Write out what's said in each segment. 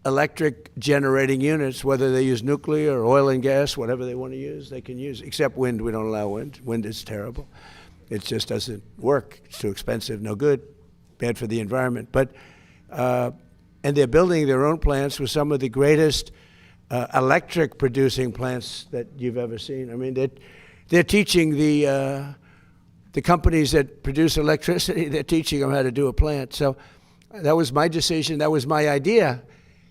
electric generating units, whether they use nuclear or oil and gas, whatever they want to use, they can use, except wind. We don't allow wind. Wind is terrible. It just doesn't work. It's too expensive, no good, bad for the environment. But, and they're building their own plants with some of the greatest electric producing plants that you've ever seen. I mean, they're teaching the companies that produce electricity, they're teaching them how to do a plant. So that was my decision, that was my idea,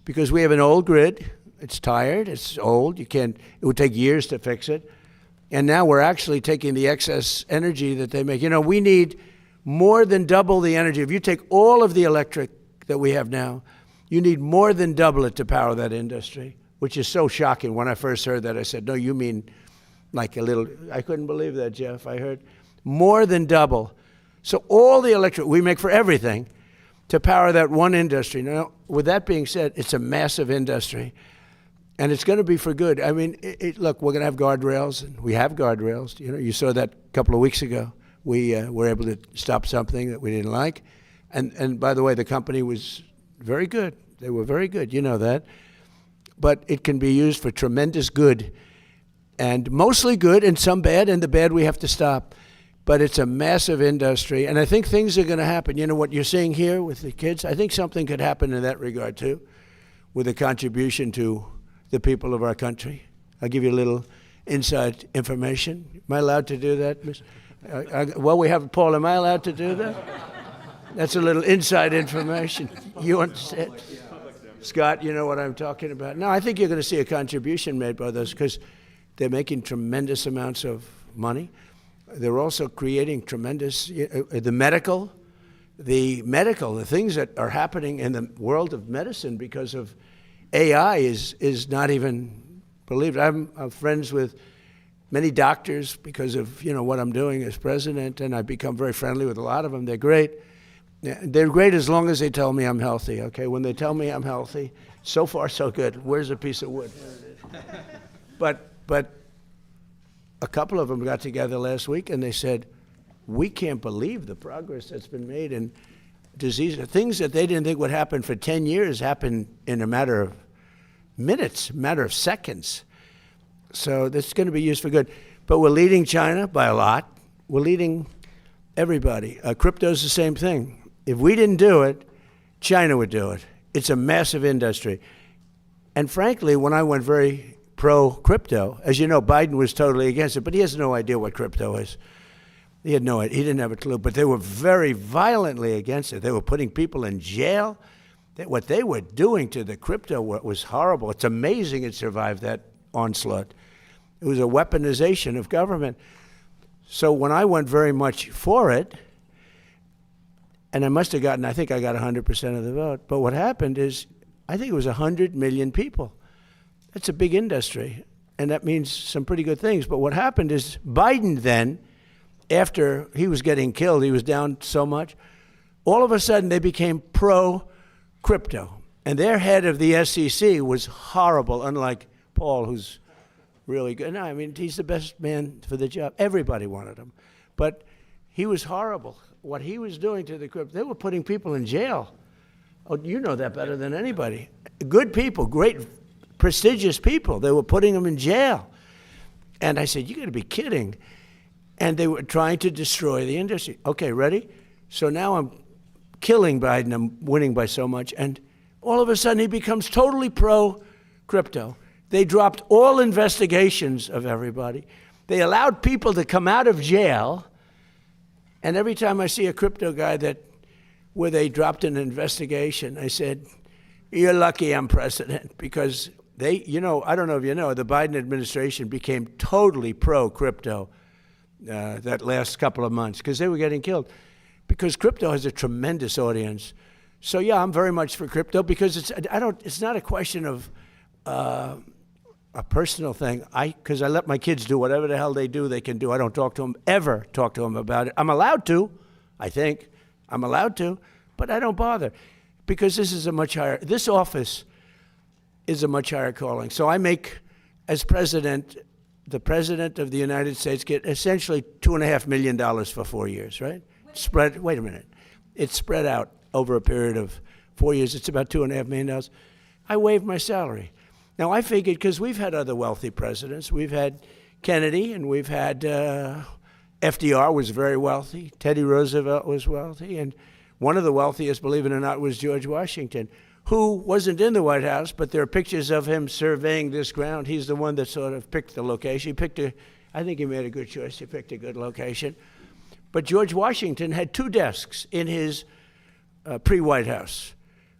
because we have an old grid. It's tired, it's old, it would take years to fix it. And now we're actually taking the excess energy that they make. You know, we need more than double the energy. If you take all of the electric that we have now, you need more than double it to power that industry, which is so shocking. When I first heard that, I said, no, you mean like a little, I couldn't believe that, Jeff. I heard more than double. So all the electric we make for everything to power that one industry. Now, with that being said, it's a massive industry, and it's going to be for good. I mean, look, we're going to have guardrails, and we have guardrails. You know, you saw that a couple of weeks ago. We were able to stop something that we didn't like. And by the way, the company was very good. They were very good, you know that. But it can be used for tremendous good, and mostly good and some bad, and the bad we have to stop. But it's a massive industry, and I think things are going to happen. You know what you're seeing here with the kids? I think something could happen in that regard too, with a contribution to the people of our country. I'll give you a little inside information. Am I allowed to do that, Miss? Well, we have Paul. Am I allowed to do that? That's a little inside information. You understand? Scott, you know what I'm talking about. No, I think you're going to see a contribution made by those, because they're making tremendous amounts of money. They're also creating tremendous, the things that are happening in the world of medicine because of AI is not even believed. I'm friends with many doctors because of, you know, what I'm doing as president, and I've become very friendly with a lot of them. They're great. They're great as long as they tell me I'm healthy, okay? When they tell me I'm healthy, so far so good. Where's a piece of wood? But a couple of them got together last week and they said, we can't believe the progress that's been made in disease. Things that they didn't think would happen for 10 years happen in a matter of minutes, a matter of seconds. So that's going to be used for good. But we're leading China by a lot. We're leading everybody. Crypto's the same thing. If we didn't do it, China would do it. It's a massive industry. And frankly, when I went very pro-crypto, as you know, Biden was totally against it, but he has no idea what crypto is. He had no idea. He didn't have a clue. But they were very violently against it. They were putting people in jail. What they were doing to the crypto was horrible. It's amazing it survived that onslaught. It was a weaponization of government. So when I went very much for it, and I must have gotten, I think I got 100% of the vote, but what happened is, I think it was 100 million people. That's a big industry, and that means some pretty good things. But what happened is Biden then, after he was getting killed, he was down so much, all of a sudden they became pro-crypto. And their head of the SEC was horrible, unlike Paul, who's really good. No, I mean, he's the best man for the job. Everybody wanted him. But he was horrible. What he was doing to the crypto, they were putting people in jail. Oh, you know that better than anybody. Good people, great, prestigious people. They were putting them in jail. And I said, you got to be kidding. And they were trying to destroy the industry. Okay, ready? So now I'm killing Biden. I'm winning by so much. And all of a sudden he becomes totally pro-crypto. They dropped all investigations of everybody. They allowed people to come out of jail. And every time I see a crypto guy where they dropped an investigation, I said, you're lucky I'm president, because they, you know, I don't know if you know, the Biden administration became totally pro-crypto that last couple of months, because they were getting killed. Because crypto has a tremendous audience. So yeah, I'm very much for crypto, because it's not a question of a personal thing. Because I let my kids do whatever the hell they do, they can do. I don't ever talk to them about it. I'm allowed to, I think. I'm allowed to, but I don't bother. Because this office is a much higher calling. So I make, as president, the president of the United States get essentially $2.5 million for 4 years, right? Wait a minute. It's spread out over a period of 4 years. It's about $2.5 million. I waived my salary. Now, I figured, because we've had other wealthy presidents. We've had Kennedy, and we've had FDR was very wealthy. Teddy Roosevelt was wealthy. And one of the wealthiest, believe it or not, was George Washington, who wasn't in the White House, but there are pictures of him surveying this ground. He's the one that sort of picked the location. I think he made a good choice. He picked a good location. But George Washington had two desks in his pre-White House.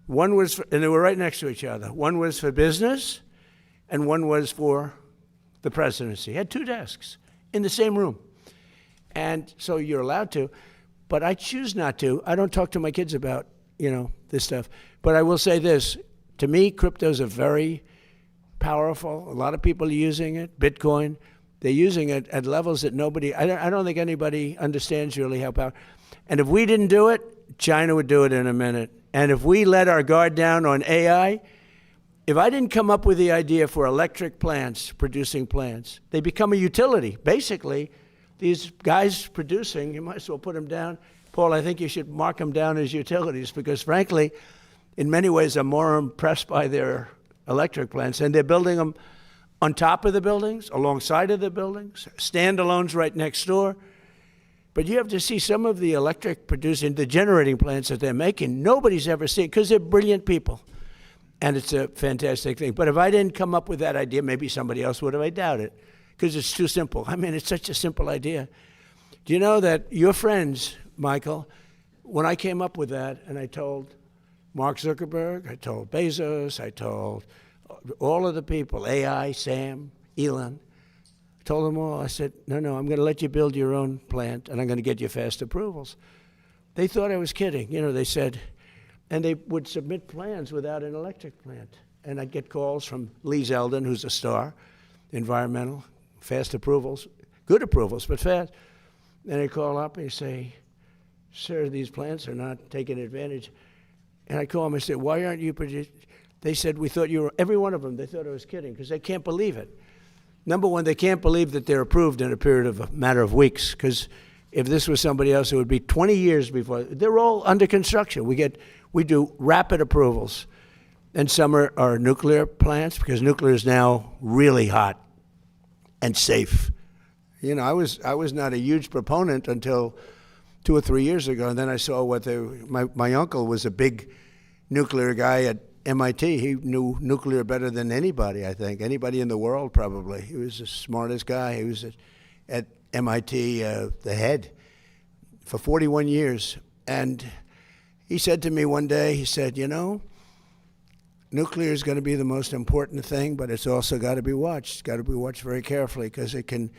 One was, and they were right next to each other. One was for business, and one was for the presidency. He had two desks in the same room. And so you're allowed to, but I choose not to. I don't talk to my kids about, this stuff. But I will say this, to me, cryptos are very powerful. A lot of people are using it, Bitcoin. They're using it at levels that I don't think anybody understands really how powerful. And if we didn't do it, China would do it in a minute. And if we let our guard down on AI, if I didn't come up with the idea for electric plants, producing plants, they become a utility. Basically, these guys producing, you might as well put them down. Paul, I think you should mark them down as utilities because, frankly, in many ways, I'm more impressed by their electric plants. And they're building them on top of the buildings, alongside of the buildings, standalones right next door. But you have to see some of the electric producing, the generating plants that they're making, nobody's ever seen because they're brilliant people. And it's a fantastic thing. But if I didn't come up with that idea, maybe somebody else would have. I doubt it because it's too simple. I mean, it's such a simple idea. Do you know that your friends, Michael, when I came up with that and I told Mark Zuckerberg, I told Bezos, I told all of the people, AI, Sam, Elon, I told them all, I said, no, I'm going to let you build your own plant and I'm going to get you fast approvals. They thought I was kidding. They said, and they would submit plans without an electric plant. And I'd get calls from Lee Zeldin, who's a star, environmental, fast approvals, good approvals, but fast. And I'd call up and he'd say, sir, these plants are not taking advantage. And I call them and say, why aren't you producing? They said, we thought you were, every one of them, they thought I was kidding because they can't believe it. Number one, they can't believe that they're approved in a matter of weeks because if this was somebody else, it would be 20 years before. They're all under construction. We do rapid approvals. And some are nuclear plants because nuclear is now really hot and safe. I was not a huge proponent until 2 or 3 years ago, and then I saw my uncle was a big nuclear guy at MIT. He knew nuclear better than anybody, I think. Anybody in the world, probably. He was the smartest guy. He was at MIT, the head, for 41 years. And he said to me one day, he said, nuclear is going to be the most important thing, but it's also got to be watched. It's got to be watched very carefully because it can